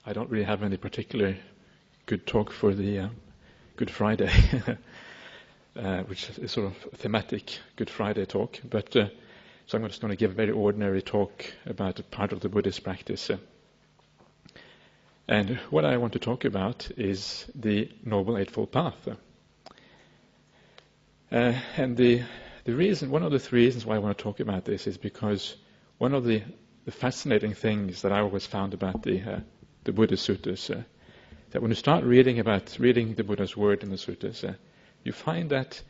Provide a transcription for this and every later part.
I don't really have any particular good talk for the Good Friday, which is sort of a thematic Good Friday talk. But so I'm just going to give a very ordinary talk about a part of the Buddhist practice. And what I want to talk about is the Noble Eightfold Path. And the reason, one of the three reasons why I want to talk about this is because one of the fascinating things that I always found about the Buddhist suttas, that when you start reading the Buddha's word in the suttas, you find that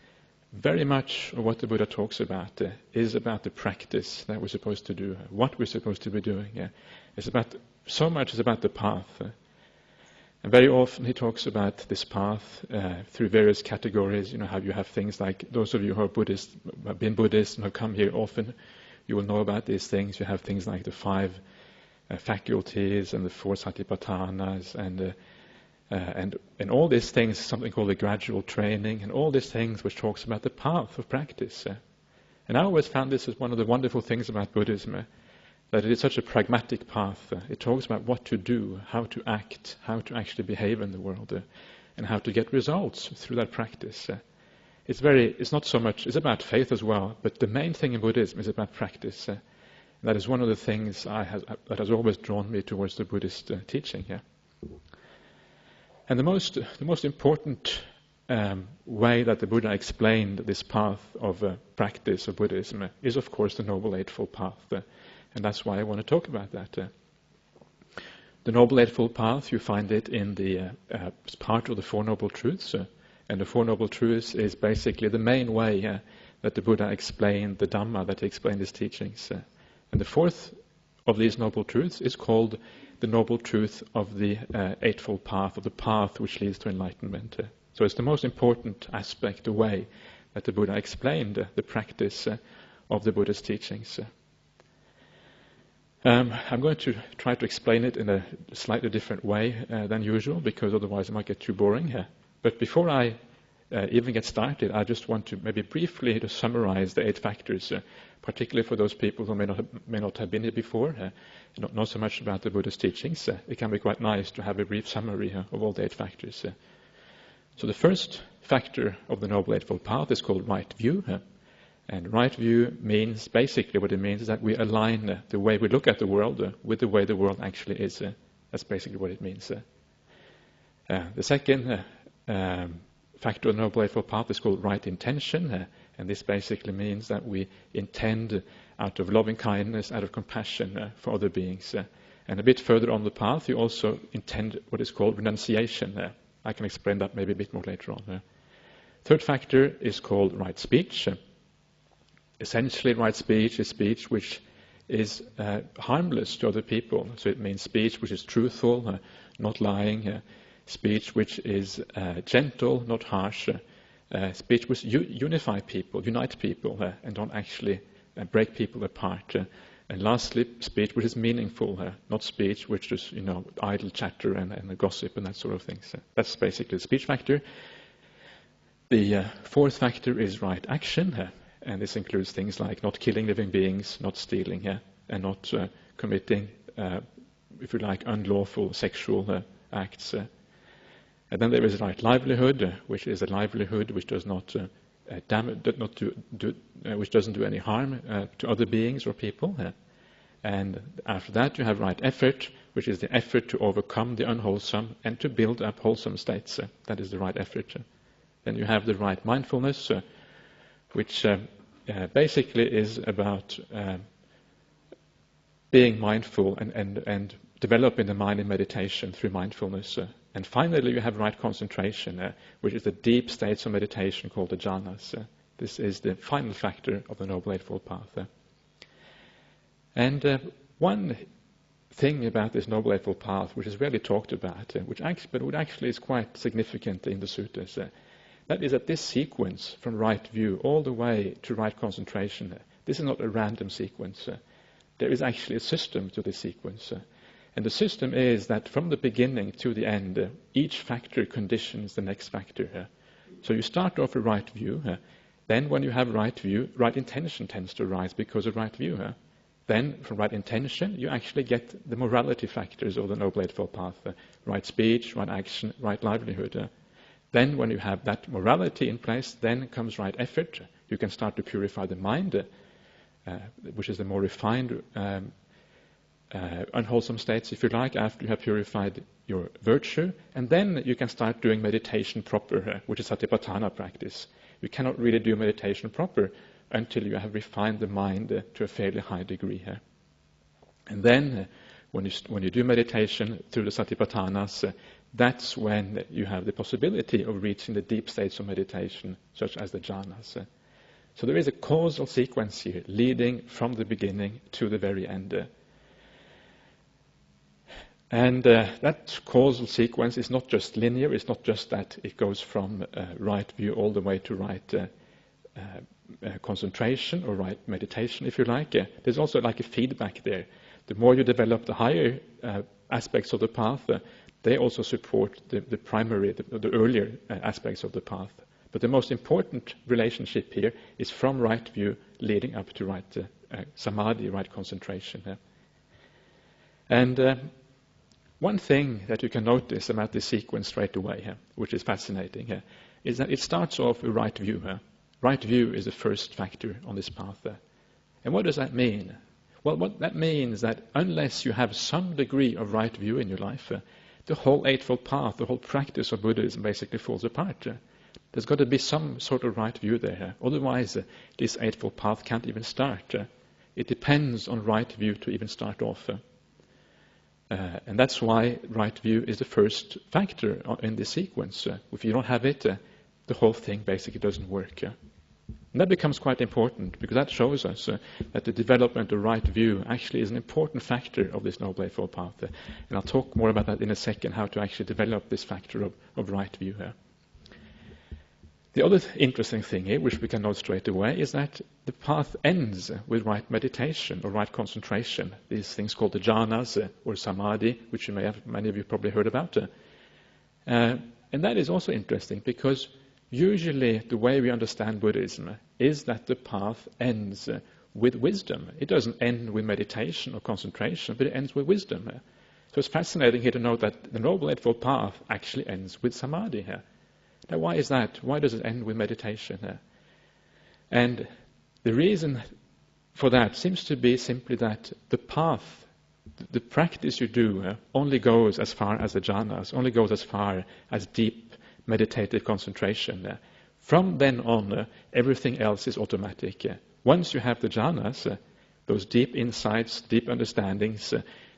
very much of what the Buddha talks about is about the practice that we're supposed to do, what we're supposed to be doing. It's about so much is about the path. And very often he talks about this path through various categories. You know, how you have things like, those of you who are Buddhist, have been Buddhist and have come here often, you will know about these things. You have things like the 5 faculties and the 4 satipatthanas and all these things, something called the gradual training, and all these things which talks about the path of practice. And I always found this as one of the wonderful things about Buddhism, that it is such a pragmatic path. It talks about what to do, how to act, how to actually behave in the world, and how to get results through that practice. It's not so much, it's about faith as well, but the main thing in Buddhism is about practice. That is one of the things that has always drawn me towards the Buddhist teaching. And the most important way that the Buddha explained this path of practice of Buddhism is, of course, the Noble Eightfold Path. And that's why I want to talk about that. The Noble Eightfold Path, you find it in the part of the Four Noble Truths. And the Four Noble Truths is basically the main way that the Buddha explained the Dhamma, that he explained his teachings. And the fourth of these Noble Truths is called the Noble Truth of the Eightfold Path, of the path which leads to enlightenment. So it's the most important aspect, the way that the Buddha explained the practice of the Buddha's teachings. I'm going to try to explain it in a slightly different way than usual, because otherwise it might get too boring. But before I even get started, I just want to maybe briefly to summarize the 8 factors, particularly for those people who may not have been here before, not know so much about the Buddha's teachings. It can be quite nice to have a brief summary of all the 8 factors. So the first factor of the Noble Eightfold Path is called right view. And right view means, basically what it means is that we align the way we look at the world with the way the world actually is. That's basically what it means. The second factor of the Noble Eightfold Path is called right intention. And this basically means that we intend out of loving kindness, out of compassion for other beings. And a bit further on the path, you also intend what is called renunciation. I can explain that maybe a bit more later on. Third factor is called right speech. Essentially, right speech is speech which is harmless to other people. So it means speech which is truthful, not lying, speech which is gentle, not harsh, speech which unite people, and don't actually break people apart. And lastly, speech which is meaningful, not speech which is, idle chatter and gossip and that sort of thing. So that's basically the speech factor. The fourth factor is right action. And this includes things like not killing living beings, not stealing, and not committing, if you like, unlawful sexual acts. And then there is right livelihood, which is a livelihood which does not which doesn't do any harm to other beings or people. And after that, you have right effort, which is the effort to overcome the unwholesome and to build up wholesome states. That is the right effort. Then you have the right mindfulness, which basically is about being mindful and developing the mind in meditation through mindfulness. And finally, you have right concentration, which is the deep states of meditation called the jhanas. This is the final factor of the Noble Eightfold Path. And one thing about this Noble Eightfold Path, which is rarely talked about, which actually is quite significant in the suttas, that is that this sequence from right view all the way to right concentration, this is not a random sequence. There is actually a system to this sequence. And the system is that from the beginning to the end, each factor conditions the next factor. So you start off with right view. Then when you have right view, right intention tends to arise because of right view. then from right intention, you actually get the morality factors of the Noble Eightfold Path, right speech, right action, right livelihood. Then when you have that morality in place, then comes right effort. You can start to purify the mind, which is the more refined, unwholesome states, if you like, after you have purified your virtue. And then you can start doing meditation proper, which is satipatthana practice. You cannot really do meditation proper until you have refined the mind to a fairly high degree. And then when you do meditation through the satipatthanas, that's when you have the possibility of reaching the deep states of meditation, such as the jhanas. So there is a causal sequence here, leading from the beginning to the very end. And that causal sequence is not just linear. It's not just that it goes from right view all the way to right concentration or right meditation, if you like. There's also like a feedback there. The more you develop the higher aspects of the path, they also support the primary, the earlier aspects of the path. But the most important relationship here is from right view leading up to right samadhi, right concentration. And one thing that you can notice about this sequence straight away, which is fascinating, is that it starts off with right view. Right view is the first factor on this path. And what does that mean? Well, what that means that unless you have some degree of right view in your life, the whole Eightfold Path, the whole practice of Buddhism basically falls apart. There's got to be some sort of right view there. Otherwise, this Eightfold Path can't even start. It depends on right view to even start off. And that's why right view is the first factor in this sequence. If you don't have it, the whole thing basically doesn't work. And that becomes quite important, because that shows us that the development of right view actually is an important factor of this Noble Eightfold Path. And I'll talk more about that in a second, how to actually develop this factor of right view here. The other interesting thing here, which we can note straight away, is that the path ends with right meditation or right concentration, these things called the jhanas or samadhi, which many of you probably heard about. And that is also interesting, because usually the way we understand Buddhism is that the path ends with wisdom. It doesn't end with meditation or concentration, but it ends with wisdom. So it's fascinating here to note that the Noble Eightfold Path actually ends with samadhi here. Now, why is that? Why does it end with meditation? And the reason for that seems to be simply that the path, the practice you do, only goes as far as the jhanas, only goes as far as deep meditative concentration. From then on, everything else is automatic. Once you have the jhanas, those deep insights, deep understandings,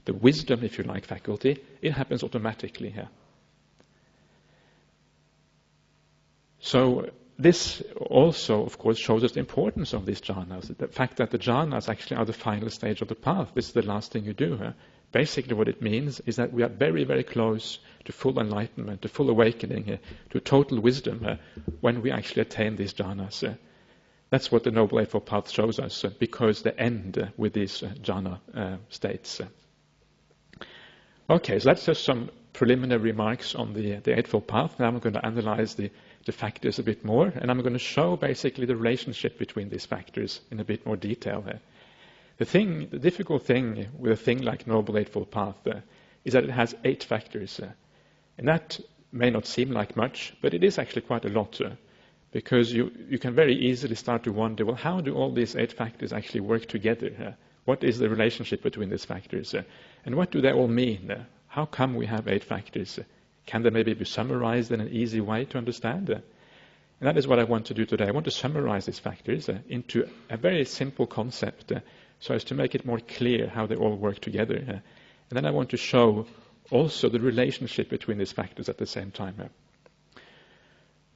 the wisdom, if you like, faculty, it happens automatically here. So this also, of course, shows us the importance of these jhanas, the fact that the jhanas actually are the final stage of the path. This is the last thing you do. Basically what it means is that we are very, very close to full enlightenment, to full awakening, to total wisdom when we actually attain these jhanas. That's what the Noble Eightfold Path shows us, because they end with these jhana states. Okay, so that's just some preliminary remarks on the Eightfold Path. Now I'm going to analyze the factors a bit more, and I'm going to show basically the relationship between these factors in a bit more detail. The difficult thing with a thing like Noble Eightfold Path is that it has 8 factors. And that may not seem like much, but it is actually quite a lot, because you can very easily start to wonder, well, how do all these 8 factors actually work together? What is the relationship between these factors? And what do they all mean? How come we have 8 factors? Can they maybe be summarized in an easy way to understand? And that is what I want to do today. I want to summarize these factors into a very simple concept so as to make it more clear how they all work together. And then I want to show also the relationship between these factors at the same time.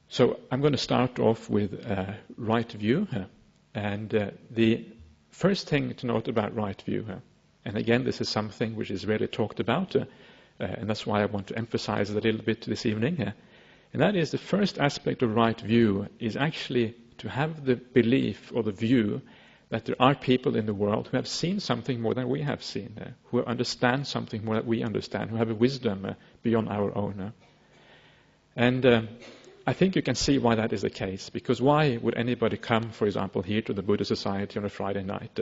So I'm going to start off with right view. And the first thing to note about right view, and again, this is something which is rarely talked about, and that's why I want to emphasize it a little bit this evening. And that is, the first aspect of right view is actually to have the belief or the view that there are people in the world who have seen something more than we have seen, who understand something more than we understand, who have a wisdom beyond our own. And I think you can see why that is the case, because why would anybody come, for example, here to the Buddhist Society on a Friday night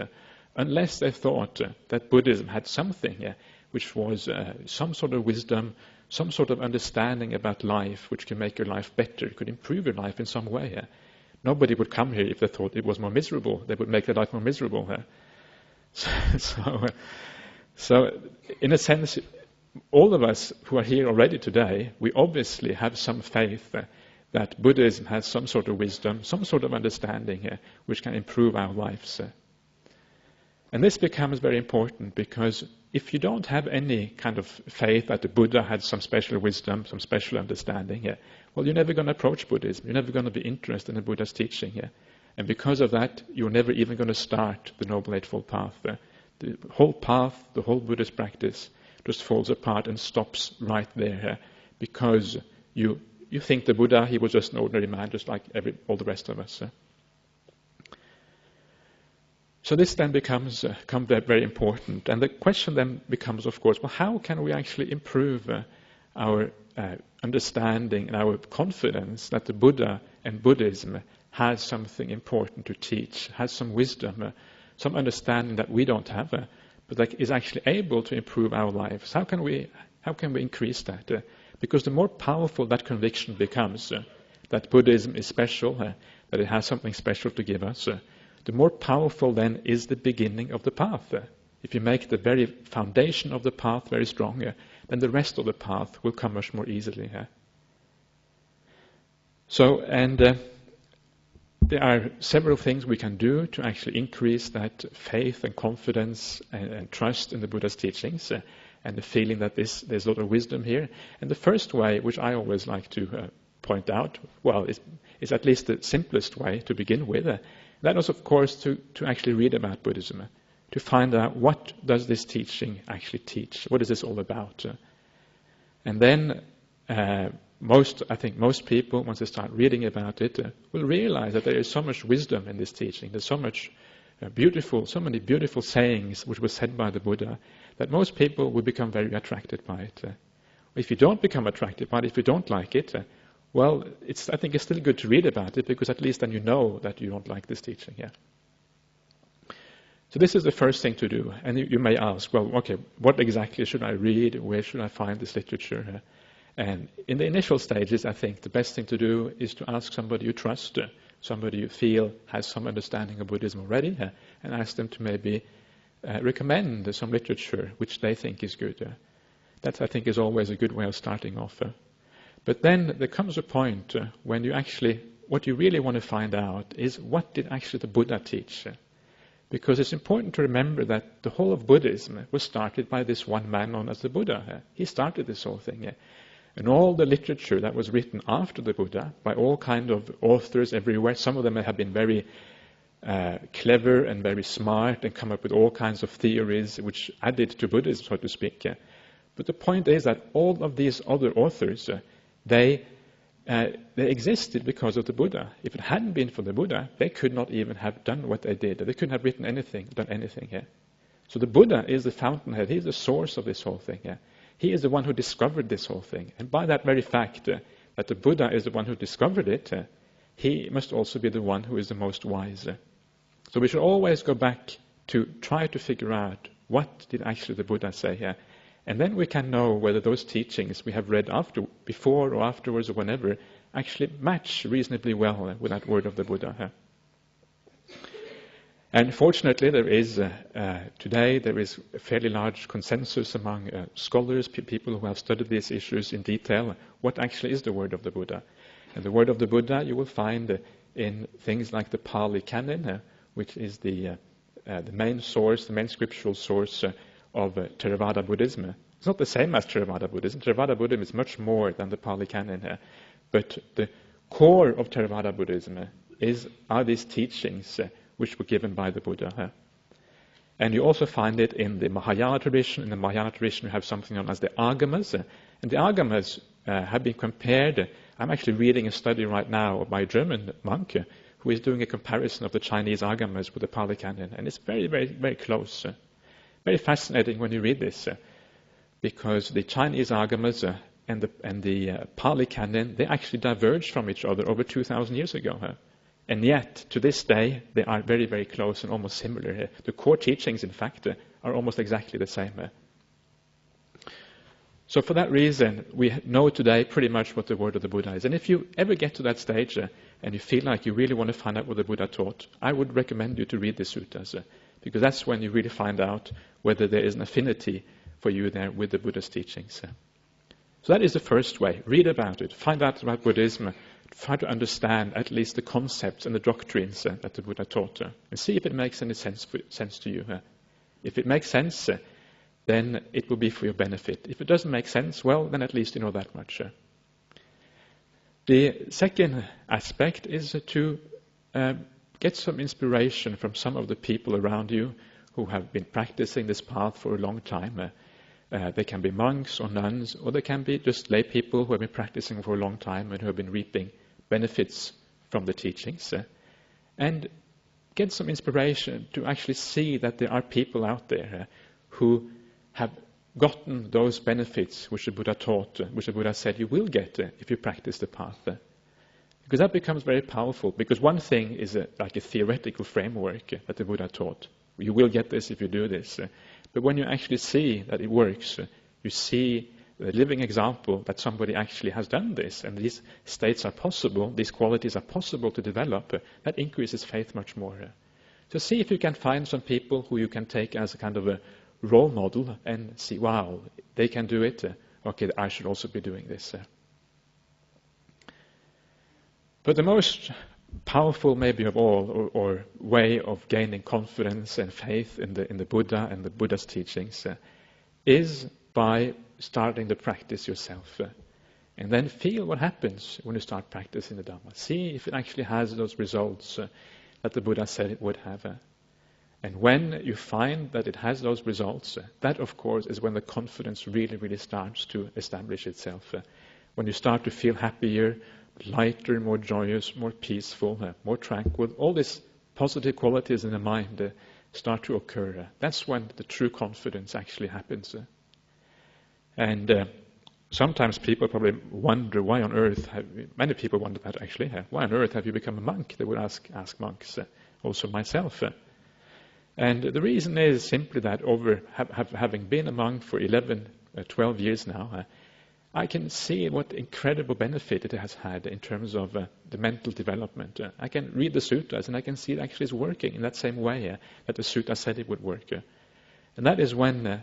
unless they thought that Buddhism had something which was some sort of wisdom, some sort of understanding about life which can make your life better, could improve your life in some way. Nobody would come here if they thought it was more miserable. They would make their life more miserable. So, in a sense, all of us who are here already today, we obviously have some faith that Buddhism has some sort of wisdom, some sort of understanding which can improve our lives. And this becomes very important because if you don't have any kind of faith that the Buddha had some special wisdom, some special understanding, well, you're never going to approach Buddhism. You're never going to be interested in the Buddha's teaching. And because of that, you're never even going to start the Noble Eightfold Path. The whole path, the whole Buddhist practice just falls apart and stops right there because you think the Buddha, he was just an ordinary man, just like all the rest of us. So this then becomes very important. And the question then becomes, of course, well, how can we actually improve our understanding and our confidence that the Buddha and Buddhism has something important to teach, has some wisdom, some understanding that we don't have, but that is actually able to improve our lives? How can we increase that? Because the more powerful that conviction becomes, that Buddhism is special, that it has something special to give us, the more powerful then is the beginning of the path. If you make the very foundation of the path very strong, then the rest of the path will come much more easily. So, and there are several things we can do to actually increase that faith and confidence and trust in the Buddha's teachings and the feeling that there's a lot of wisdom here. And the first way, which I always like to point out, well, is at least the simplest way to begin with. That is, of course, to actually read about Buddhism, to find out what does this teaching actually teach, what is this all about. And then I think most people, once they start reading about it, will realize that there is so much wisdom in this teaching. There's so many beautiful sayings which were said by the Buddha, that most people will become very attracted by it. If you don't become attracted by it, if you don't like it, well, I think it's still good to read about it, because at least then you know that you don't like this teaching. So this is the first thing to do. And you may ask, well, okay, what exactly should I read? Where should I find this literature? And in the initial stages, I think the best thing to do is to ask somebody you trust, somebody you feel has some understanding of Buddhism already, and ask them to maybe recommend some literature which they think is good. That, I think, is always a good way of starting off. But then there comes a point when what you really want to find out is, what did actually the Buddha teach? Because it's important to remember that the whole of Buddhism was started by this one man known as the Buddha. He started this whole thing. And all the literature that was written after the Buddha, by all kind of authors everywhere, some of them have been very clever and very smart and come up with all kinds of theories which added to Buddhism, so to speak. But the point is that all of these other authors, they existed because of the Buddha. If it hadn't been for the Buddha, they could not even have done what they did. They couldn't have written anything, done anything. So the Buddha is the fountainhead. He's the source of this whole thing. He is the one who discovered this whole thing. And by that very fact, that the Buddha is the one who discovered it, he must also be the one who is the most wise. So we should always go back to try to figure out, what did actually the Buddha say here? And then we can know whether those teachings we have read before or afterwards or whenever actually match reasonably well with that word of the Buddha. And fortunately, today there is a fairly large consensus among scholars, people who have studied these issues in detail, what actually is the word of the Buddha. And the word of the Buddha you will find in things like the Pali Canon, which is the main source, the main scriptural source of Theravada Buddhism. It's not the same as Theravada Buddhism. Theravada Buddhism is much more than the Pali Canon. But the core of Theravada Buddhism are these teachings which were given by the Buddha. And you also find it in the Mahayana tradition. In the Mahayana tradition, you have something known as the Agamas. And the Agamas have been compared. I'm actually reading a study right now by a German monk who is doing a comparison of the Chinese Agamas with the Pali Canon. And it's very, very, very close. Very fascinating when you read this, because the Chinese Agamas and the Pali Canon, they actually diverged from each other over 2,000 years ago. And yet, to this day, they are very, very close and almost similar. The core teachings, in fact, are almost exactly the same. So for that reason, we know today pretty much what the word of the Buddha is. And if you ever get to that stage and you feel like you really want to find out what the Buddha taught, I would recommend you to read the suttas, because that's when you really find out whether there is an affinity for you there with the Buddha's teachings. So that is the first way. Read about it. Find out about Buddhism. Try to understand at least the concepts and the doctrines that the Buddha taught. And see if it makes any sense to you. If it makes sense, then it will be for your benefit. If it doesn't make sense, well, then at least you know that much. The second aspect is to get some inspiration from some of the people around you who have been practicing this path for a long time. They can be monks or nuns, or they can be just lay people who have been practicing for a long time and who have been reaping benefits from the teachings. And get some inspiration to actually see that there are people out there who have gotten those benefits which the Buddha taught, which the Buddha said you will get if you practice the path. Because that becomes very powerful. Because one thing is like a theoretical framework that the Buddha taught. You will get this if you do this. But when you actually see that it works, you see the living example that somebody actually has done this, and these states are possible, these qualities are possible to develop, that increases faith much more. So see if you can find some people who you can take as a kind of a role model and see, wow, they can do it. Okay, I should also be doing this. But the most powerful, maybe of all, or way of gaining confidence and faith in the Buddha and the Buddha's teachings is by starting to practice yourself. And then feel what happens when you start practicing the Dhamma. See if it actually has those results that the Buddha said it would have. And when you find that it has those results, that of course is when the confidence really, really starts to establish itself. When you start to feel happier, lighter, more joyous, more peaceful, more tranquil, all these positive qualities in the mind start to occur. That's when the true confidence actually happens. And sometimes people probably wonder why on earth, many people wonder that actually, why on earth have you become a monk? They would ask monks, also myself. And the reason is simply that having been a monk for 11, 12 years now, I can see what incredible benefit it has had in terms of the mental development. I can read the suttas and I can see it actually is working in that same way that the sutta said it would work. And that is when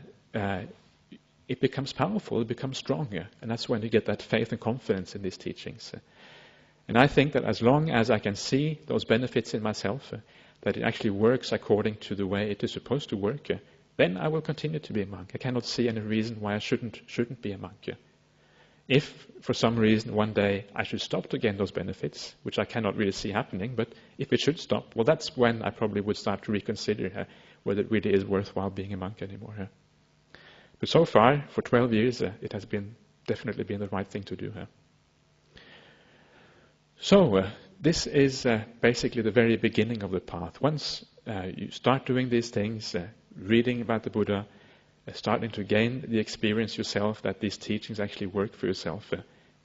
it becomes powerful, it becomes stronger, and that's when you get that faith and confidence in these teachings. And I think that as long as I can see those benefits in myself, that it actually works according to the way it is supposed to work, then I will continue to be a monk. I cannot see any reason why I shouldn't be a monk. If for some reason one day I should stop to gain those benefits, which I cannot really see happening, but if it should stop, well, that's when I probably would start to reconsider whether it really is worthwhile being a monk anymore. But so far, for 12 years, it has definitely been the right thing to do. So this is basically the very beginning of the path. Once you start doing these things, reading about the Buddha, starting to gain the experience yourself that these teachings actually work for yourself,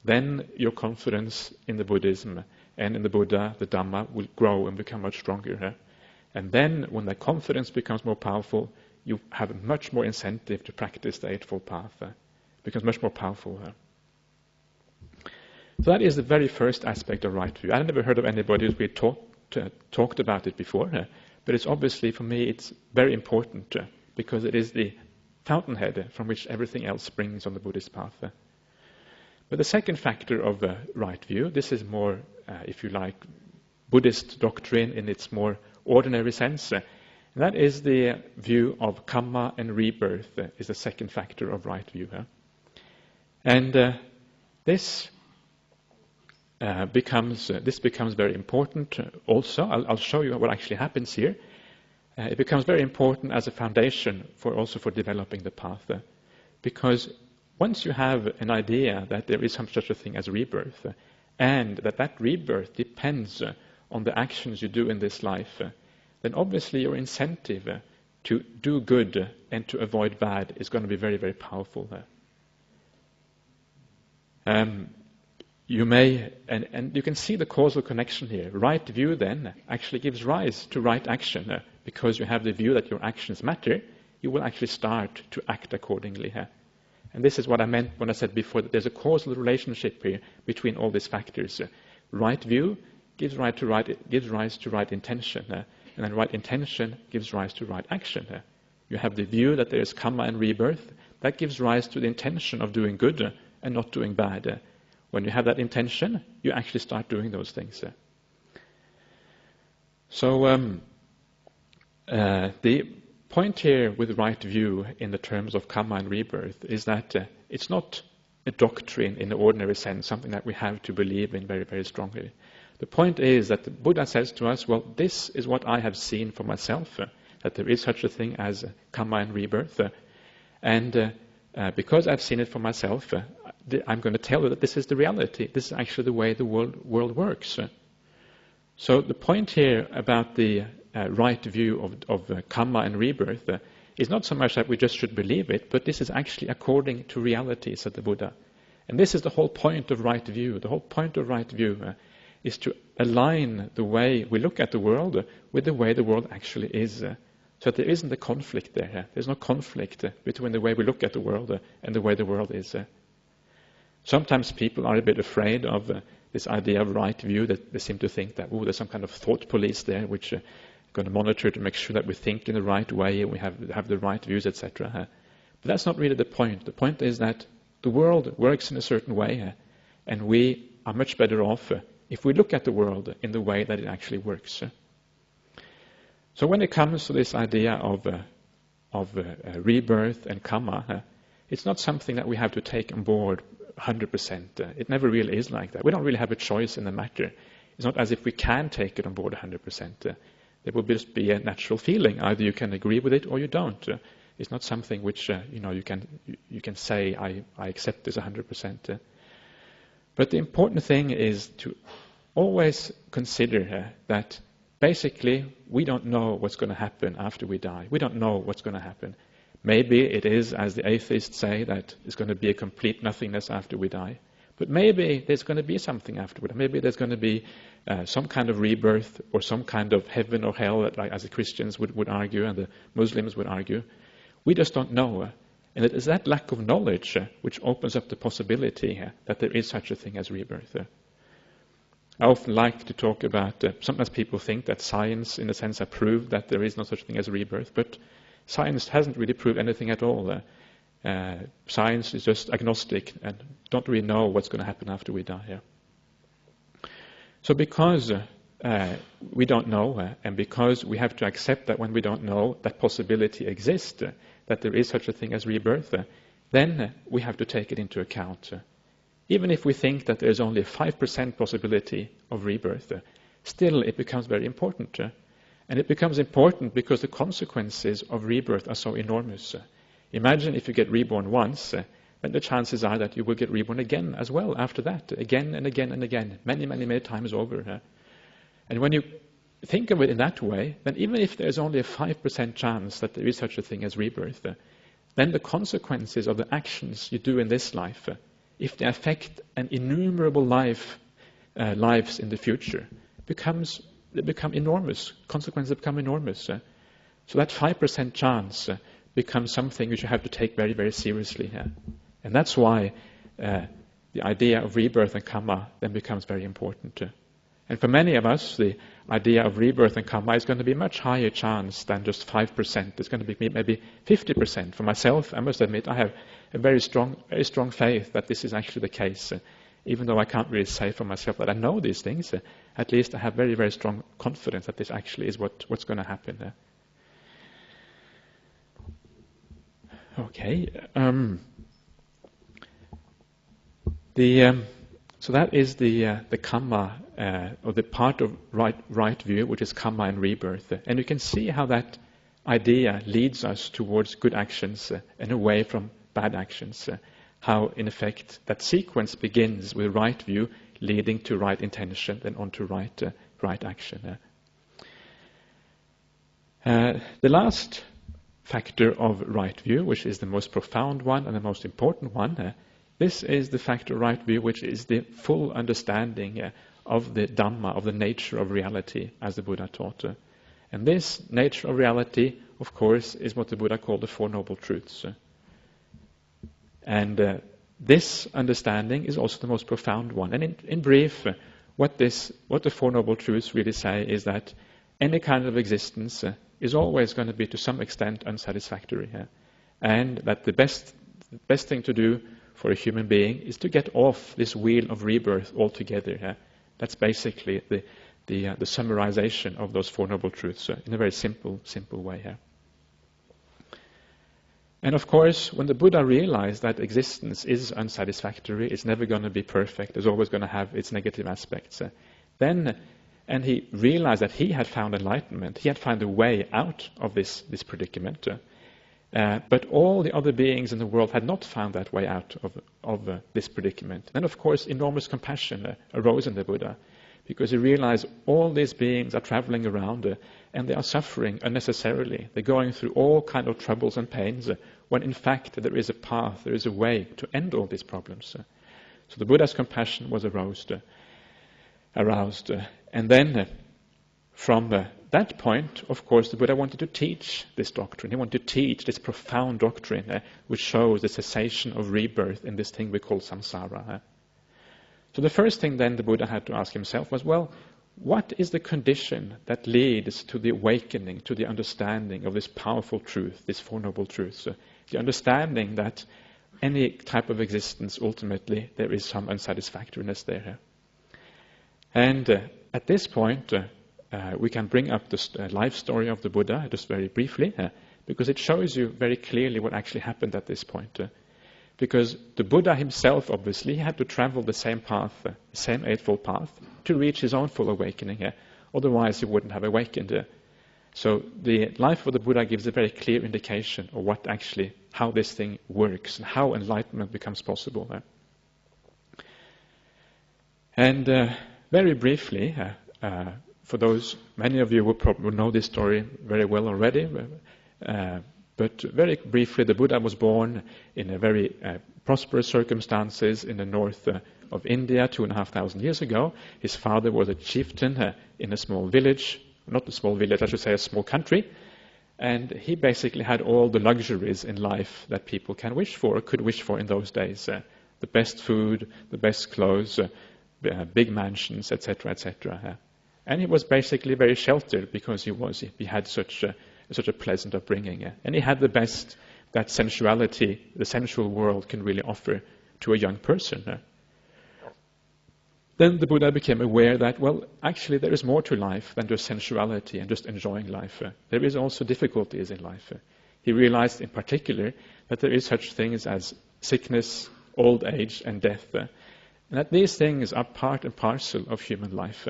then your confidence in the Buddhism and in the Buddha, the Dhamma, will grow and become much stronger. And then when that confidence becomes more powerful, you have a much more incentive to practice the Eightfold Path. It becomes much more powerful. So that is the very first aspect of right view. I never heard of anybody who talked about it before, but it's obviously, for me, it's very important because it is the fountainhead from which everything else springs on the Buddhist path. But the second factor of right view, this is more, if you like, Buddhist doctrine in its more ordinary sense. And that is the view of karma and rebirth is the second factor of right view. And this becomes very important also. I'll show you what actually happens here. It becomes very important as a foundation for developing the path. Because once you have an idea that there is such a thing as rebirth, and that rebirth depends on the actions you do in this life, then obviously your incentive to do good and to avoid bad is going to be very, very powerful. you may, and you can see the causal connection here. Right view then actually gives rise to right action. Because you have the view that your actions matter, you will actually start to act accordingly. And this is what I meant when I said before that there's a causal relationship here between all these factors. Right view gives rise to right intention, and then right intention gives rise to right action. You have the view that there is karma and rebirth. That gives rise to the intention of doing good and not doing bad. When you have that intention, you actually start doing those things. So the point here with right view in the terms of karma and rebirth is that it's not a doctrine in the ordinary sense, something that we have to believe in very, very strongly. The point is that the Buddha says to us, well, this is what I have seen for myself, that there is such a thing as karma and rebirth. And because I've seen it for myself, I'm going to tell you that this is the reality. This is actually the way the world works. So the point here about the right view of karma and rebirth is not so much that we just should believe it, but this is actually according to reality, said the Buddha. And this is the whole point of right view. The whole point of right view is to align the way we look at the world with the way the world actually is. So that there isn't a conflict there. There's no conflict between the way we look at the world and the way the world is. Sometimes people are a bit afraid of this idea of right view, that they seem to think that, there's some kind of thought police there which are going to monitor to make sure that we think in the right way and we have the right views, etc. But that's not really the point. The point is that the world works in a certain way, and we are much better off if we look at the world in the way that it actually works. So when it comes to this idea of rebirth and karma, it's not something that we have to take on board 100%. It never really is like that. We don't really have a choice in the matter. It's not as if we can take it on board 100%. There will just be a natural feeling. Either you can agree with it or you don't. It's not something which you can say, I accept this 100%. But the important thing is to always consider that basically we don't know what's going to happen after we die. We don't know what's going to happen. Maybe it is, as the atheists say, that it's going to be a complete nothingness after we die. But maybe there's going to be something afterward. Maybe there's going to be some kind of rebirth or some kind of heaven or hell, like as the Christians would argue and the Muslims would argue. We just don't know. And it is that lack of knowledge which opens up the possibility that there is such a thing as rebirth. I often like to talk about, sometimes people think that science, in a sense, has proved that there is no such thing as rebirth, but science hasn't really proved anything at all. Science is just agnostic and don't really know what's going to happen after we die. So because we don't know, and because we have to accept that when we don't know, that possibility exists, that there is such a thing as rebirth, then we have to take it into account. Even if we think that there's only a 5% possibility of rebirth, still it becomes very important. And it becomes important because the consequences of rebirth are so enormous. Imagine if you get reborn once, then the chances are that you will get reborn again as well after that, again and again and again, many, many, many times over. And when you think of it in that way, then even if there's only a 5% chance that there is such a thing as rebirth, then the consequences of the actions you do in this life, if they affect an innumerable lives in the future, they become enormous. Consequences become enormous. So that 5% chance becomes something which you have to take very, very seriously. And that's why the idea of rebirth and karma then becomes very important. And for many of us, the idea of rebirth and karma is going to be a much higher chance than just 5%. It's going to be maybe 50%. For myself, I must admit, I have a very strong faith that this is actually the case. Even though I can't really say for myself that I know these things, at least I have very, very strong confidence that this actually is what's going to happen. Okay. So that is the karma, or the part of right view, which is karma and rebirth. And you can see how that idea leads us towards good actions and away from bad actions. How, in effect, that sequence begins with right view, leading to right intention, then on to right action. The last factor of right view, which is the most profound one and the most important one, This is the fact or right view, which is the full understanding of the Dhamma, of the nature of reality, as the Buddha taught. And this nature of reality, of course, is what the Buddha called the Four Noble Truths. And this understanding is also the most profound one. And in brief, what the Four Noble Truths really say is that any kind of existence is always going to be to some extent unsatisfactory. And that the best thing to do for a human being is to get off this wheel of rebirth altogether. That's basically the summarization of those Four Noble Truths in a very simple way. And of course, when the Buddha realized that existence is unsatisfactory, it's never going to be perfect, it's always going to have its negative aspects, and he realized that he had found enlightenment, he had found a way out of this predicament, but all the other beings in the world had not found that way out of this predicament. Then, of course, enormous compassion arose in the Buddha, because he realized all these beings are traveling around and they are suffering unnecessarily. They're going through all kind of troubles and pains, when in fact there is a path, there is a way to end all these problems. So the Buddha's compassion was aroused. And then from that point, of course, the Buddha wanted to teach this doctrine. He wanted to teach this profound doctrine which shows the cessation of rebirth in this thing we call samsara. So the first thing then the Buddha had to ask himself was, well, what is the condition that leads to the awakening, to the understanding of this powerful truth, this Four Noble Truths? The understanding that any type of existence, ultimately, there is some unsatisfactoriness there. And at this point, we can bring up the life story of the Buddha, just very briefly, because it shows you very clearly what actually happened at this point. Because the Buddha himself, obviously, had to travel the same path, the same Eightfold Path, to reach his own full awakening. Otherwise, he wouldn't have awakened. So the life of the Buddha gives a very clear indication of how this thing works and how enlightenment becomes possible. And very briefly, for those, many of you will probably know this story very well already, but very briefly, the Buddha was born in a very prosperous circumstances in the north of India 2,500 years ago. His father was a chieftain in a small village, not a small village, I should say a small country, and he basically had all the luxuries in life that people can wish for, or could wish for in those days. The best food, the best clothes, big mansions, etc., etc. And he was basically very sheltered because he had such a pleasant upbringing. And he had the best that sensuality, the sensual world, can really offer to a young person. Then the Buddha became aware that, well, actually there is more to life than just sensuality and just enjoying life. There is also difficulties in life. He realized in particular that there is such things as sickness, old age, and death. And that these things are part and parcel of human life.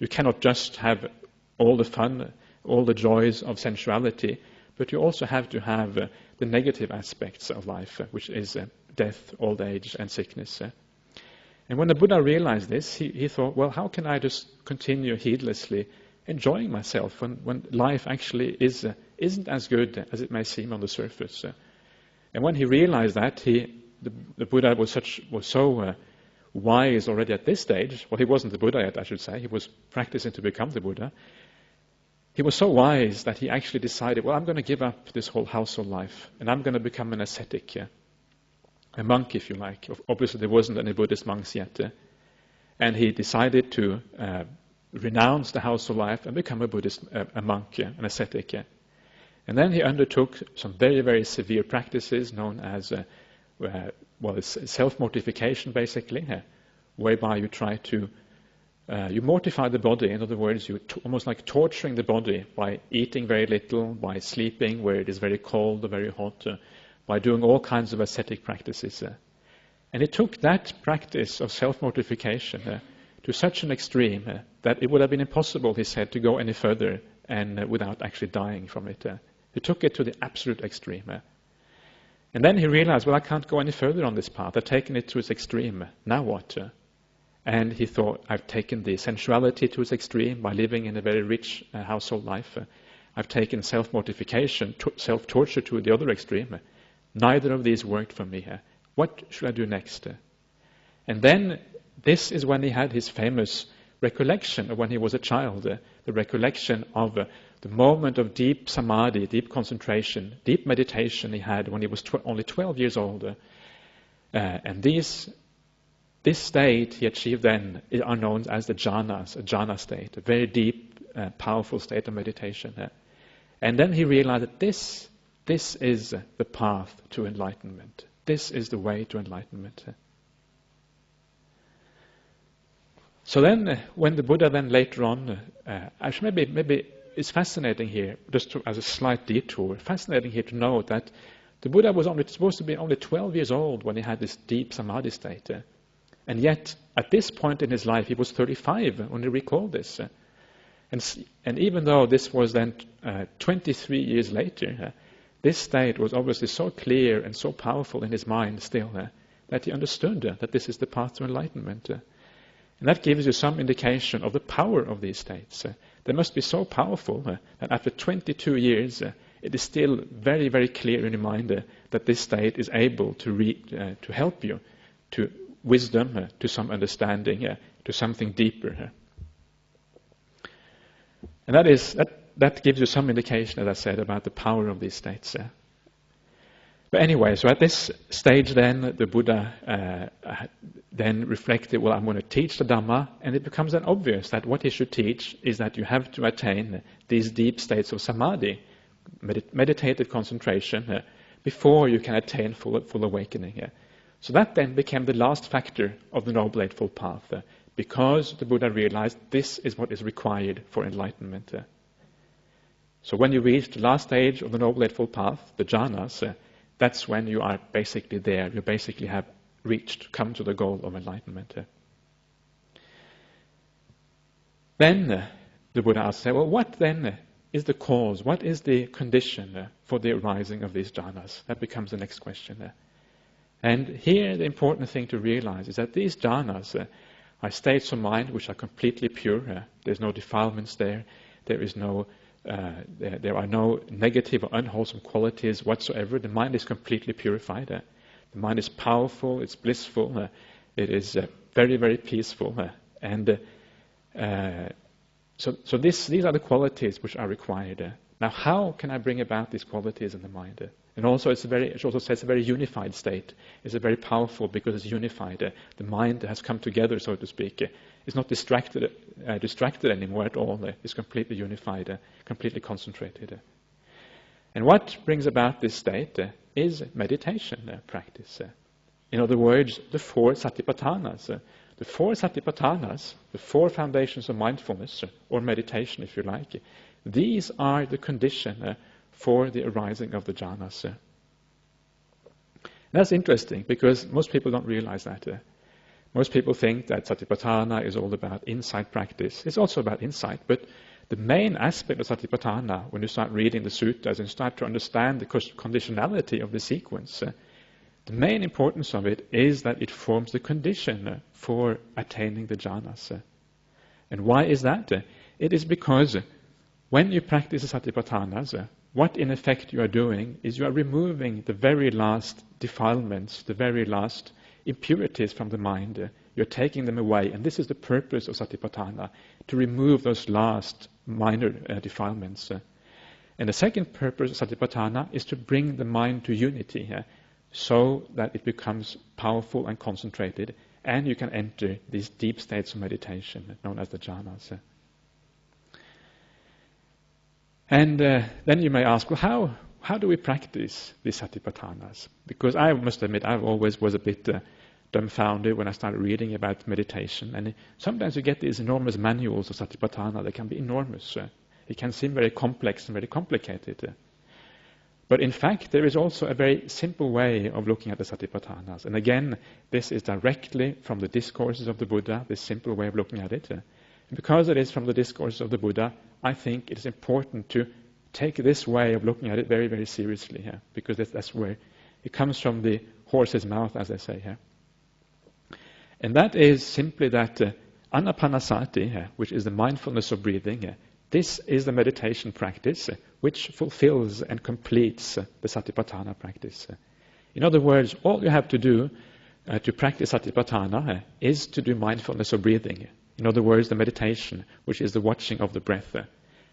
You cannot just have all the fun, all the joys of sensuality, but you also have to have the negative aspects of life, which is death, old age, and sickness. And when the Buddha realized this, he thought, well, how can I just continue heedlessly enjoying myself when life actually isn't as good as it may seem on the surface? And when he realized that, the Buddha was so wise already at this stage. Well, he wasn't the Buddha yet, I should say. He was practicing to become the Buddha. He was so wise that he actually decided, well, I'm going to give up this whole household life, and I'm going to become an ascetic, a monk, if you like. Obviously, there wasn't any Buddhist monks yet. And he decided to renounce the household life and become a monk, an ascetic. And then he undertook some very, very severe practices known as it's self-mortification, basically, whereby you try to you mortify the body. In other words, you almost like torturing the body by eating very little, by sleeping where it is very cold or very hot, by doing all kinds of ascetic practices. And he took that practice of self-mortification to such an extreme that it would have been impossible, he said, to go any further and without actually dying from it. He took it to the absolute extreme. And then he realized, well, I can't go any further on this path. I've taken it to its extreme. Now what? And he thought, I've taken the sensuality to its extreme by living in a very rich household life. I've taken self-mortification, self-torture to the other extreme. Neither of these worked for me. What should I do next? And then this is when he had his famous recollection of when he was a child, the recollection of the moment of deep samadhi, deep concentration, deep meditation he had when he was only 12 years old. And this state he achieved then are known as the jhanas, a jhana state, a very deep, powerful state of meditation. And then he realized that this is the path to enlightenment. This is the way to enlightenment. So then, when the Buddha then later on, actually maybe it's fascinating here, just as a slight detour, fascinating here to know that the Buddha was supposed to be only 12 years old when he had this deep samadhi state. And yet, at this point in his life, he was 35 when he recalled this. And even though this was then 23 years later, this state was obviously so clear and so powerful in his mind still that he understood that this is the path to enlightenment. And that gives you some indication of the power of these states. They must be so powerful that after 22 years, it is still very, very clear in your mind that this state is able to help you to wisdom, to some understanding, to something deeper. And that gives you some indication, as I said, about the power of these states. But anyway, so at this stage then, the Buddha then reflected, well, I'm going to teach the Dhamma, and it becomes then obvious that what he should teach is that you have to attain these deep states of samadhi, meditative concentration, before you can attain full awakening. So that then became the last factor of the Noble Eightfold Path, because the Buddha realized this is what is required for enlightenment. So when you reach the last stage of the Noble Eightfold Path, the jhanas, that's when you are basically there. You basically have come to the goal of enlightenment. Then the Buddha asked, well, what then is the cause? What is the condition for the arising of these jhanas? That becomes the next question. And here the important thing to realize is that these jhanas are states of mind which are completely pure. There's no defilements there. There are no negative or unwholesome qualities whatsoever. The mind is completely purified. The mind is powerful, it's blissful, it is very, very peaceful. So these are the qualities which are required. Now, how can I bring about these qualities in the mind? And also, it also says a very unified state. It's a very powerful because it's unified. The mind has come together, so to speak. It's not distracted anymore at all. It's completely unified, completely concentrated. And what brings about this state is meditation practice. In other words, the four satipatthanas. The four satipatthanas, the four foundations of mindfulness, or meditation if you like, these are the condition for the arising of the jhanas. That's interesting because most people don't realize that. Most people think that satipatthana is all about insight practice. It's also about insight, but the main aspect of satipatthana, when you start reading the suttas and start to understand the conditionality of the sequence, the main importance of it is that it forms the condition for attaining the jhanas. And why is that? It is because when you practice the satipatthanas, what in effect you are doing is you are removing the very last defilements, the very last impurities from the mind. You're taking them away, and this is the purpose of satipatthana, to remove those last minor defilements. And the second purpose of satipatthana is to bring the mind to unity, so that it becomes powerful and concentrated, and you can enter these deep states of meditation known as the jhanas. And then you may ask, well, how do we practice these satipatthanas? Because I must admit, I always was a bit dumbfounded when I started reading about meditation. And sometimes you get these enormous manuals of satipatthana. They can be enormous. It can seem very complex and very complicated. But in fact, there is also a very simple way of looking at the satipatthanas. And again, this is directly from the discourses of the Buddha, this simple way of looking at it. And because it is from the discourses of the Buddha, I think it is important to take this way of looking at it very, very seriously here, because that's where it comes from the horse's mouth, as they say here. And that is simply that anapanasati, which is the mindfulness of breathing, this is the meditation practice which fulfills and completes the satipatthana practice. In other words, all you have to do to practice satipatthana is to do mindfulness of breathing. In other words, the meditation, which is the watching of the breath.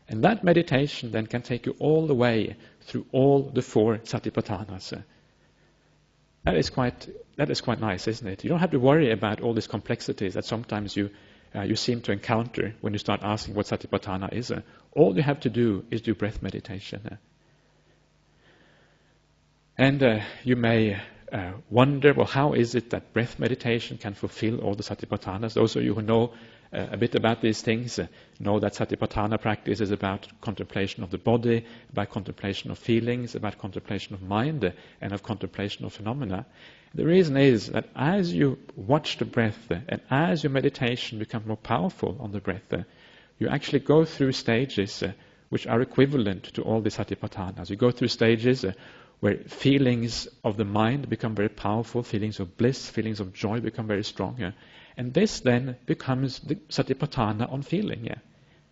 And that meditation then can take you all the way through all the 4 satipatthanas. That is quite nice, isn't it? You don't have to worry about all these complexities that sometimes you seem to encounter when you start asking what satipatthana is. All you have to do is do breath meditation. And you may wonder, well, how is it that breath meditation can fulfill all the satipatthanas? Those of you who know a bit about these things know that satipatthana practice is about contemplation of the body, about contemplation of feelings, about contemplation of mind, and of contemplation of phenomena. The reason is that as you watch the breath and as your meditation becomes more powerful on the breath, you actually go through stages which are equivalent to all the satipatthanas. You go through stages where feelings of the mind become very powerful, feelings of bliss, feelings of joy become very strong. And this then becomes the satipatthana on feeling.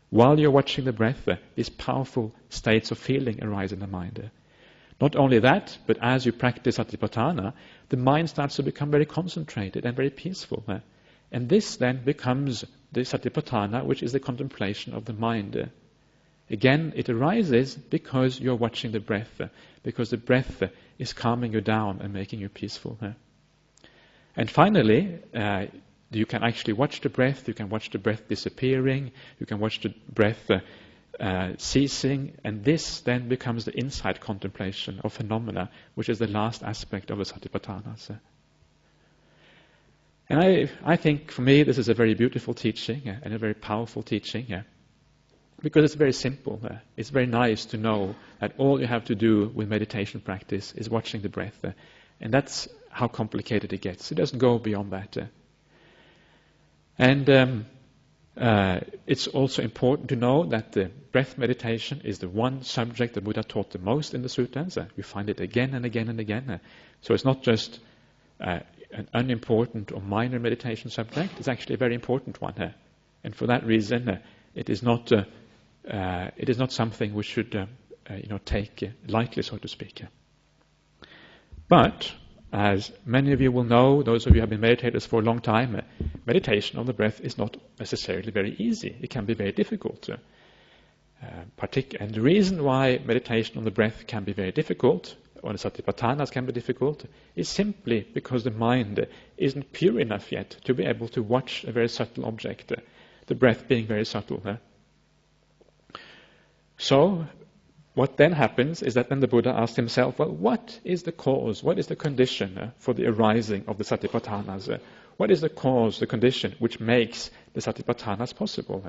While you're watching the breath, these powerful states of feeling arise in the mind. Not only that, but as you practice satipatthana, the mind starts to become very concentrated and very peaceful. And this then becomes the satipatthana, which is the contemplation of the mind. Again, it arises because you're watching the breath, because the breath is calming you down and making you peaceful. And finally, you can actually watch the breath, you can watch the breath disappearing, you can watch the breath ceasing, and this then becomes the insight contemplation of phenomena, which is the last aspect of the satipatthanas. And I think for me this is a very beautiful teaching and a very powerful teaching, because it's very simple. It's very nice to know that all you have to do with meditation practice is watching the breath, and that's how complicated it gets. It doesn't go beyond that. And it's also important to know that the breath meditation is the one subject the Buddha taught the most in the suttas. We find it again and again and again. So it's not just an unimportant or minor meditation subject, it's actually a very important one. And for that reason, it is not something we should take lightly, so to speak. But as many of you will know, those of you who have been meditators for a long time, meditation on the breath is not necessarily very easy. It can be very difficult. And the reason why meditation on the breath can be very difficult, or the satipatthanas can be difficult, is simply because the mind isn't pure enough yet to be able to watch a very subtle object, the breath being very subtle. So, what then happens is that then the Buddha asks himself, well, what is the cause, what is the condition for the arising of the satipatthanas? What is the cause, the condition, which makes the satipatthanas possible?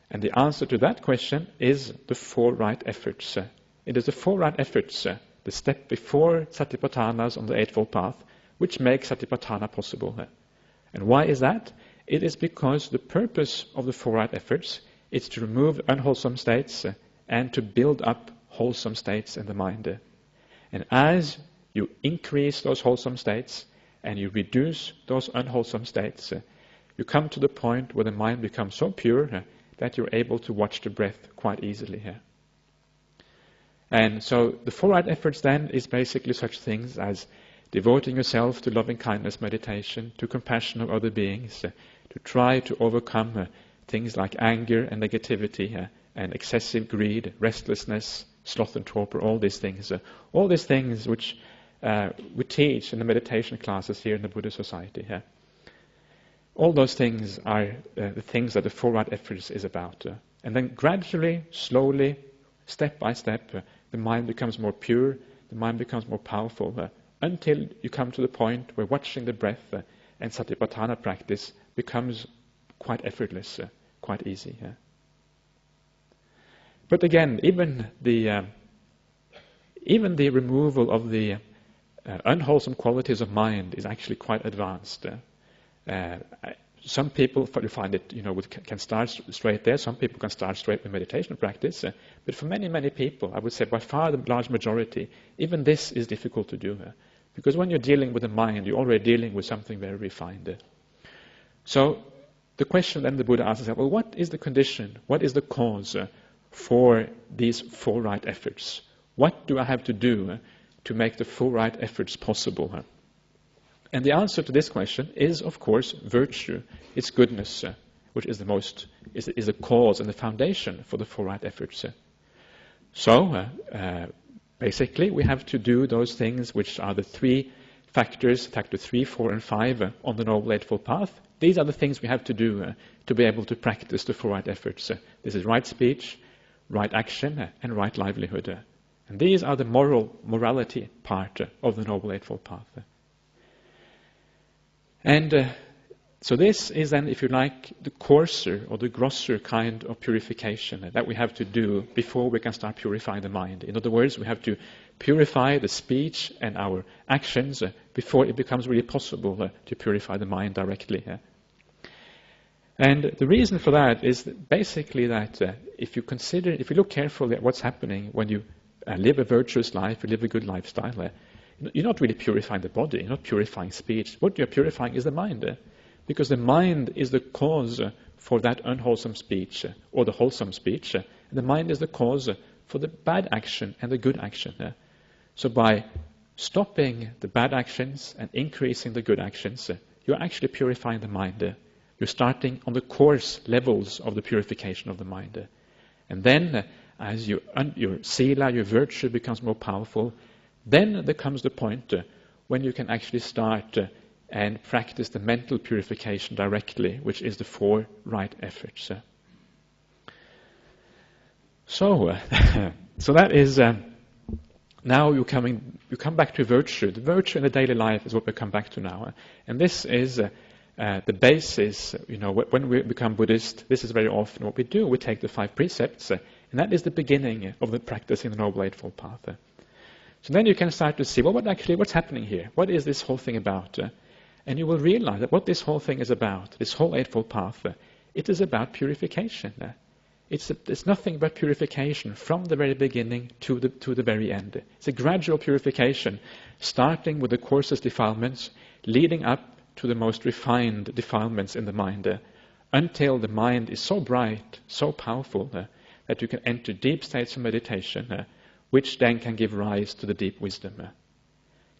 And the answer to that question is the 4 right efforts. It is the 4 right efforts, the step before satipatthanas on the Eightfold Path, which make satipatthana possible. And why is that? It is because the purpose of the 4 right efforts is to remove unwholesome states and to build up wholesome states in the mind. And as you increase those wholesome states and you reduce those unwholesome states, you come to the point where the mind becomes so pure that you're able to watch the breath quite easily here. And so the 4 right efforts then is basically such things as devoting yourself to loving kindness meditation, to compassion of other beings, to try to overcome things like anger and negativity, and excessive greed, restlessness, sloth and torpor, all these things which we teach in the meditation classes here in the Buddhist Society. All those things are the things that the 4 right efforts is about. And then gradually, slowly, step by step, the mind becomes more pure, the mind becomes more powerful, until you come to the point where watching the breath and satipatthana practice becomes quite effortless, quite easy. But again, even the removal of the unwholesome qualities of mind is actually quite advanced. Some people find it, can start straight there. Some people can start straight with meditation practice. But for many, many people, I would say by far the large majority, even this is difficult to do. Because when you're dealing with the mind, you're already dealing with something very refined. So the question then the Buddha asks himself, well, what is the condition? What is the cause for these 4 right efforts? What do I have to do to make the full right efforts possible? And the answer to this question is, of course, virtue. It's goodness, which is the cause and the foundation for the full right efforts. So, basically, we have to do those things which are the three factors, factor 3, 4, and 5 on the Noble Eightfold Path. These are the things we have to do to be able to practice the full right efforts. This is right speech, right action, and right livelihood. And these are the morality part of the Noble Eightfold Path. And so this is then, if you like, the coarser or the grosser kind of purification that we have to do before we can start purifying the mind. In other words, we have to purify the speech and our actions before it becomes really possible to purify the mind directly. And the reason for that is basically that if you look carefully at what's happening when you live a virtuous life, you live a good lifestyle, you're not really purifying the body, you're not purifying speech. What you're purifying is the mind, because the mind is the cause for that unwholesome speech or the wholesome speech. And the mind is the cause for the bad action and the good action. So by stopping the bad actions and increasing the good actions, you're actually purifying the mind. You're starting on the coarse levels of the purification of the mind. And then, as your sila, your virtue becomes more powerful, then there comes the point when you can actually start and practice the mental purification directly, which is the 4 right efforts. So that is, now you come back to virtue. The virtue in the daily life is what we come back to now. And this is the basis, when we become Buddhist, this is very often what we do. We take the 5 precepts, and that is the beginning of the practice in the Noble Eightfold Path. So then you can start to see, well, what's happening here? What is this whole thing about? And you will realize that what this whole thing is about, this whole Eightfold Path, it is about purification. It's nothing but purification from the very beginning to the very end. It's a gradual purification, starting with the coarsest defilements, leading up to the most refined defilements in the mind, until the mind is so bright, so powerful, that you can enter deep states of meditation, which then can give rise to the deep wisdom.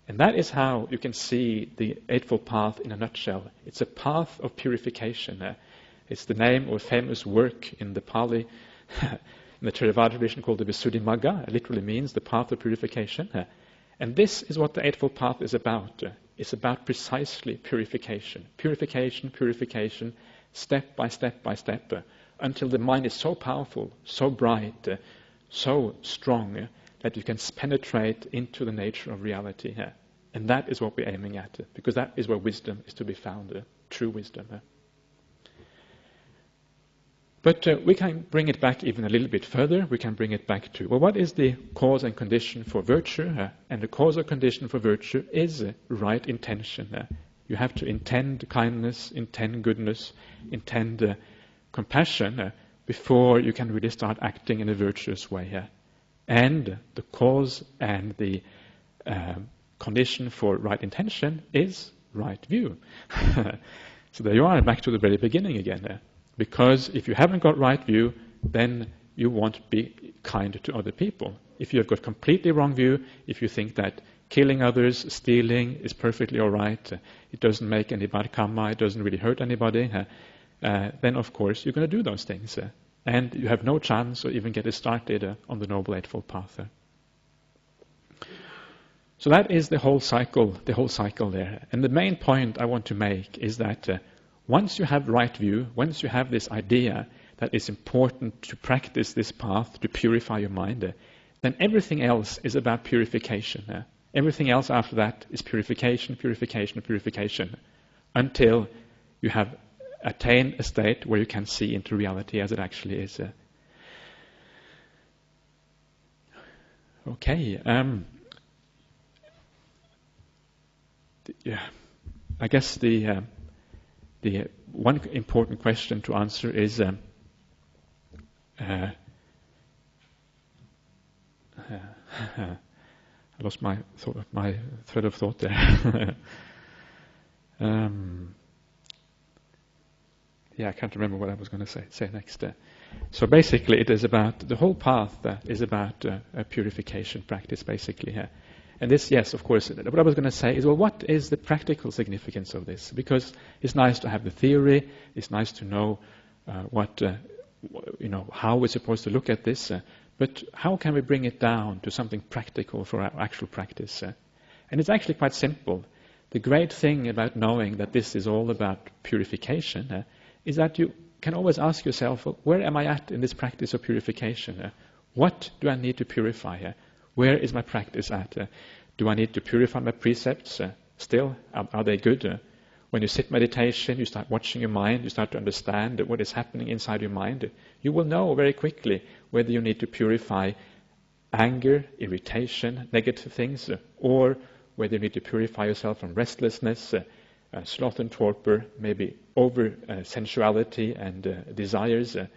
And that is how you can see the Eightfold Path in a nutshell. It's a path of purification. It's the name of a famous work in the Pali, in the Theravada tradition, called the Visuddhimagga. It literally means the path of purification. And this is what the Eightfold Path is about. It's about precisely purification. Purification, purification, step by step by step, until the mind is so powerful, so bright, so strong, that you can penetrate into the nature of reality. And that is what we're aiming at, because that is where wisdom is to be found, true wisdom. But we can bring it back even a little bit further. We can bring it back to, well, what is the cause and condition for virtue? And the cause or condition for virtue is right intention. You have to intend kindness, intend goodness, intend compassion before you can really start acting in a virtuous way. And the cause and the condition for right intention is right view. So there you are, back to the very beginning again. Because if you haven't got right view, then you won't be kind to other people. If you have got completely wrong view, if you think that killing others, stealing is perfectly all right, it doesn't make any bad karma, it doesn't really hurt anybody, then of course you're going to do those things. And you have no chance or even get started on the Noble Eightfold Path. So that is the whole cycle there. And the main point I want to make is that once you have right view, once you have this idea that it's important to practice this path to purify your mind, then everything else is about purification. Everything else after that is purification, purification, purification, until you have attained a state where you can see into reality as it actually is. Okay. I guess the one important question to answer is I lost my thread of thought there. I can't remember what I was going to say next. So basically, it is about the whole path is about a purification practice, basically. And this, yes, of course, what I was going to say is, well, what is the practical significance of this? Because it's nice to have the theory, it's nice to know how we're supposed to look at this, but how can we bring it down to something practical for our actual practice? And it's actually quite simple. The great thing about knowing that this is all about purification is that you can always ask yourself, well, where am I at in this practice of purification? What do I need to purify? Where is my practice at? Do I need to purify my precepts still? Are they good? When you sit meditation, you start watching your mind, you start to understand what is happening inside your mind. You will know very quickly whether you need to purify anger, irritation, negative things, or whether you need to purify yourself from restlessness, sloth and torpor, maybe over sensuality and desires. And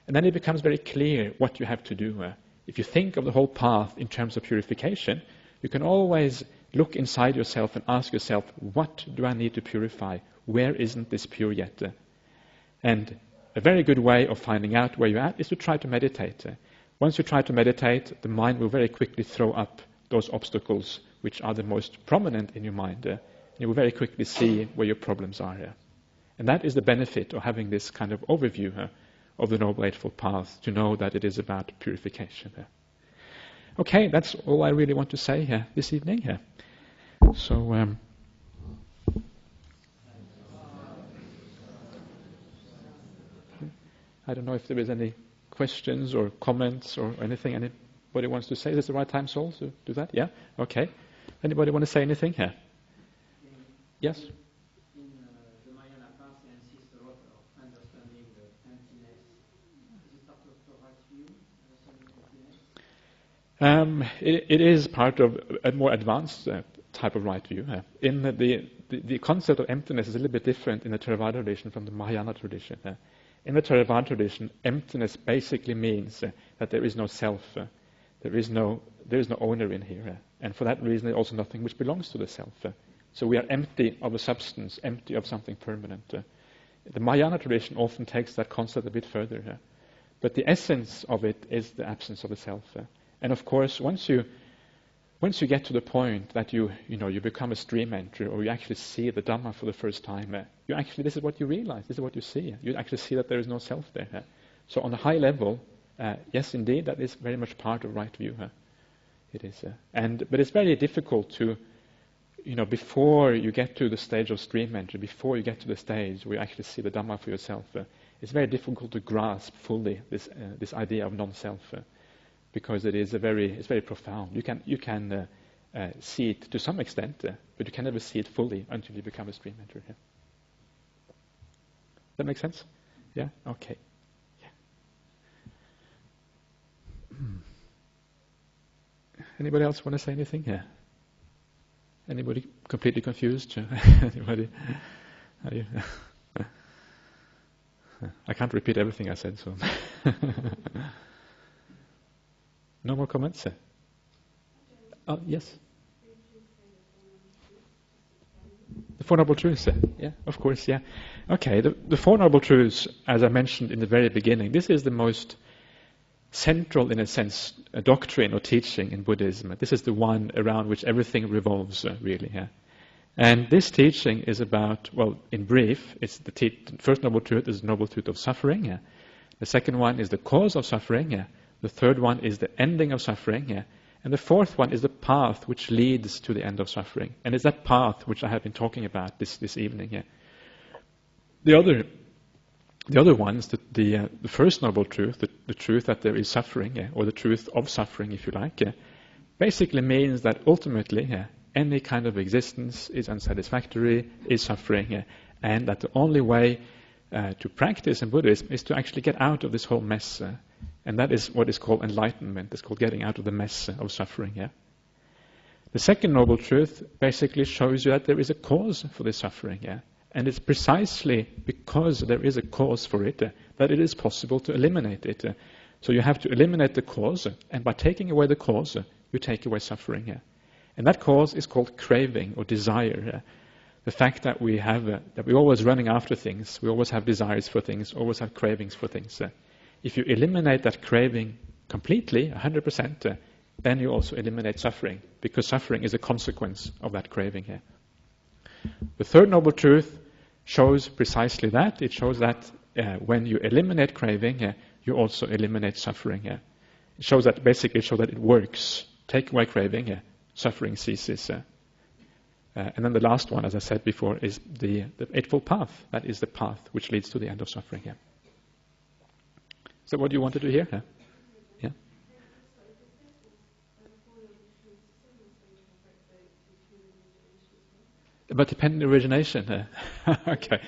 then it becomes very clear what you have to do. If you think of the whole path in terms of purification, you can always look inside yourself and ask yourself, what do I need to purify? Where isn't this pure yet? And a very good way of finding out where you're at is to try to meditate. Once you try to meditate, the mind will very quickly throw up those obstacles which are the most prominent in your mind. You will very quickly see where your problems are. And that is the benefit of having this kind of overview of the Noble Eightfold Path, to know that it is about purification. Okay, that's all I really want to say here this evening. So, I don't know if there is any questions or comments or anything anybody wants to say. Is this the right time, Saul, to do that? Yeah? Okay. Anybody want to say anything here? Yes? In the Mahayana path, they insist a lot of understanding the emptiness. Is it part of the right view, understanding emptiness? It is part of a more advanced type of right view. In the concept of emptiness is a little bit different in the Theravada tradition from the Mahayana tradition. In the Theravada tradition, emptiness basically means that there is no self, there is no owner in here, and for that reason, there's also nothing which belongs to the self. So we are empty of a substance, empty of something permanent. The Mahayana tradition often takes that concept a bit further, but the essence of it is the absence of the self. And of course, once you get to the point that you become a stream entry, or you actually see the Dhamma for the first time, this is what you realize, this is what you see. You actually see that there is no self there. So on a high level, yes, indeed, that is very much part of right view. It is, but it's very difficult to, before you get to the stage of stream entry, before you get to the stage where you actually see the Dhamma for yourself, it's very difficult to grasp fully this idea of non-self. Because it's very profound. You can see it to some extent, but you can never see it fully until you become a stream entry. Yeah. That make sense? Yeah. Okay. Yeah. Anybody else want to say anything? Yeah. Anybody completely confused? Anybody? I can't repeat everything I said, so. No more comments? Yes? The Four Noble Truths? Yeah, of course, yeah. Okay, the Four Noble Truths, as I mentioned in the very beginning, this is the most central, in a sense, doctrine or teaching in Buddhism. This is the one around which everything revolves, really. Yeah. And this teaching is about, well, in brief, it's the first Noble Truth is the Noble Truth of suffering. Yeah. The second one is the cause of suffering. Yeah. The third one is the ending of suffering, and the fourth one is the path which leads to the end of suffering. And it's that path which I have been talking about this evening. The other ones, the first noble truth, the truth that there is suffering, or the truth of suffering, if you like, basically means that ultimately any kind of existence is unsatisfactory, is suffering, and that the only way to practice in Buddhism is to actually get out of this whole mess. And that is what is called enlightenment. It's called getting out of the mess of suffering. The second noble truth basically shows you that there is a cause for this suffering. And it's precisely because there is a cause for it that it is possible to eliminate it. So you have to eliminate the cause, and by taking away the cause, you take away suffering. And that cause is called craving or desire. The fact that we're always running after things, we always have desires for things, always have cravings for things. If you eliminate that craving completely, 100%, then you also eliminate suffering, because suffering is a consequence of that craving here. The third noble truth shows precisely that. It shows that when you eliminate craving, you also eliminate suffering. It shows that it works. Take away craving, suffering ceases. And then the last one, as I said before, is the Eightfold Path. That is the path which leads to the end of suffering. So what do you want to do here? Yeah. But dependent origination. Okay.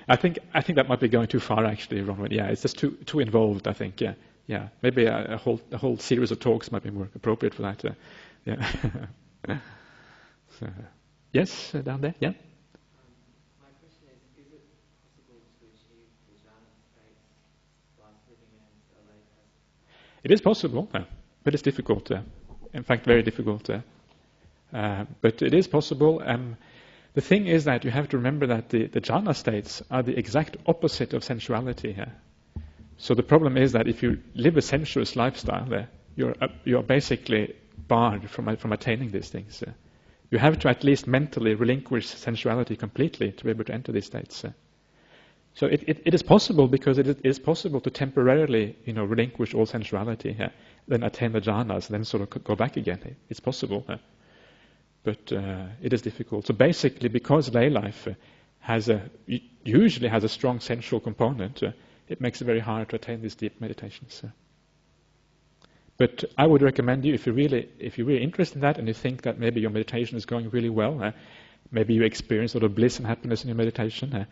I think that might be going too far, actually, Ronald. Yeah, it's just too involved, I think. Yeah. Maybe a whole series of talks might be more appropriate for that. Yeah. So, yes, down there. Yeah. My question is it possible to achieve the jhana states whilst living as a layperson? It is possible, but it's difficult. In fact, very difficult. But it is possible. The thing is that you have to remember that the jhana states are the exact opposite of sensuality. So the problem is that if you live a sensuous lifestyle, you're basically barred from attaining these things. You have to at least mentally relinquish sensuality completely to be able to enter these states. So it is possible, because it is possible to temporarily, relinquish all sensuality, then attain the jhanas, then sort of go back again. It's possible. But it is difficult. So basically, because lay life usually has a strong sensual component, it makes it very hard to attain these deep meditations. But I would recommend you, if you're really interested in that, and you think that maybe your meditation is going really well, maybe you experience sort of bliss and happiness in your meditation,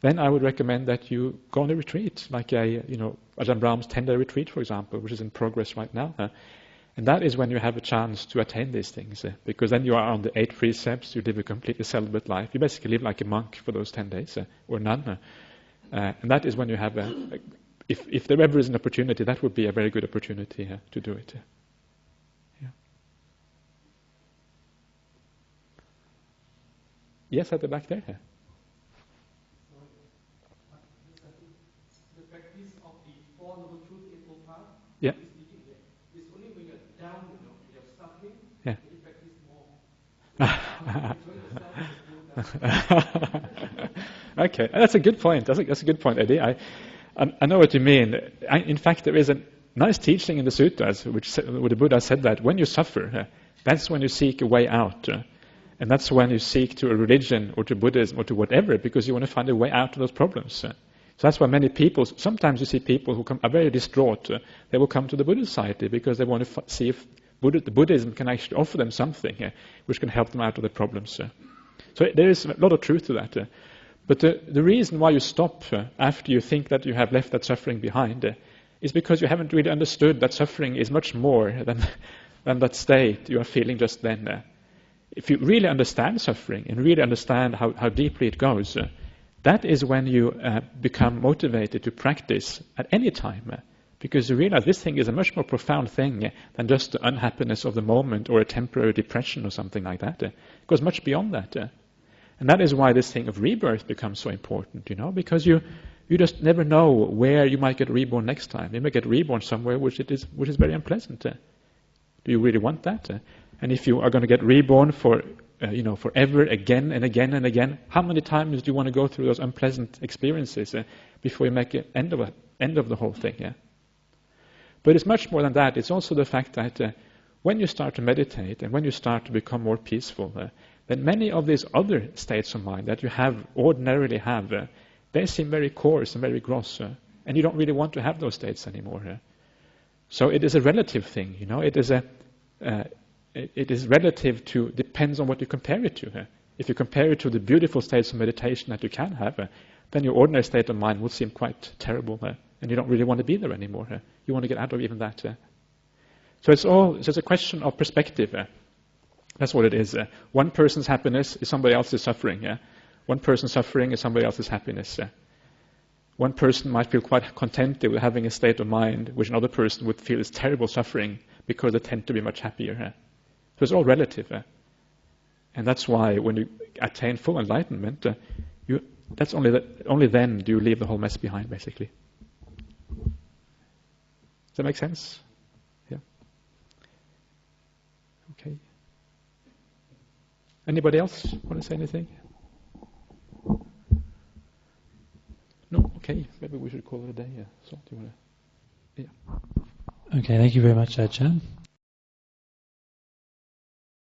then I would recommend that you go on a retreat, like Ajahn Brahm's 10-day retreat, for example, which is in progress right now. And that is when you have a chance to attain these things, because then you are on the 8 precepts, you live a completely celibate life. You basically live like a monk for those 10 days, or nun. And that is when you have if there ever is an opportunity, that would be a very good opportunity to do it. Yeah. Yes, at the back there. The practice of the Four Noble Truths, Eightfold Path. Yeah. It's only when you're down, you're suffering, Yeah. you practice more. Okay, that's a good point. That's a good point, Eddie. I know what you mean. In fact, there is a nice teaching in the sutras where the Buddha said that when you suffer, that's when you seek a way out. And that's when you seek to a religion or to Buddhism or to whatever, because you want to find a way out of those problems. So that's why many people, sometimes you see people who are very distraught, they will come to the Buddhist Society because they want to see if Buddhism can actually offer them something which can help them out of the problems. So there is a lot of truth to that. But the reason why you stop after you think that you have left that suffering behind is because you haven't really understood that suffering is much more than that state you are feeling just then. If you really understand suffering and really understand how deeply it goes, that is when you become motivated to practice at any time. Because you realize this thing is a much more profound thing than just the unhappiness of the moment or a temporary depression or something like that. It goes much beyond that. And that is why this thing of rebirth becomes so important, because you just never know where you might get reborn next time. You might get reborn somewhere which is very unpleasant. Do you really want that? And if you are going to get reborn forever, again and again and again, how many times do you want to go through those unpleasant experiences before you make an end of the whole thing? Yeah? But it's much more than that. It's also the fact that when you start to meditate and when you start to become more peaceful, then many of these other states of mind that you ordinarily have, they seem very coarse and very gross, and you don't really want to have those states anymore. So it is a relative thing, it is relative to, depends on what you compare it to. If you compare it to the beautiful states of meditation that you can have, then your ordinary state of mind will seem quite terrible, and you don't really want to be there anymore. You want to get out of even that. So it's a question of perspective. That's what it is. One person's happiness is somebody else's suffering. One person's suffering is somebody else's happiness. One person might feel quite contented with having a state of mind which another person would feel is terrible suffering because they tend to be much happier. So it's all relative. And that's why when you attain full enlightenment, that's only then do you leave the whole mess behind, basically. Does that make sense? Yeah. Anybody else want to say anything? No? Okay, maybe we should call it a day. Yeah. So, do you want to? Yeah. Okay, thank you very much, Ajahn.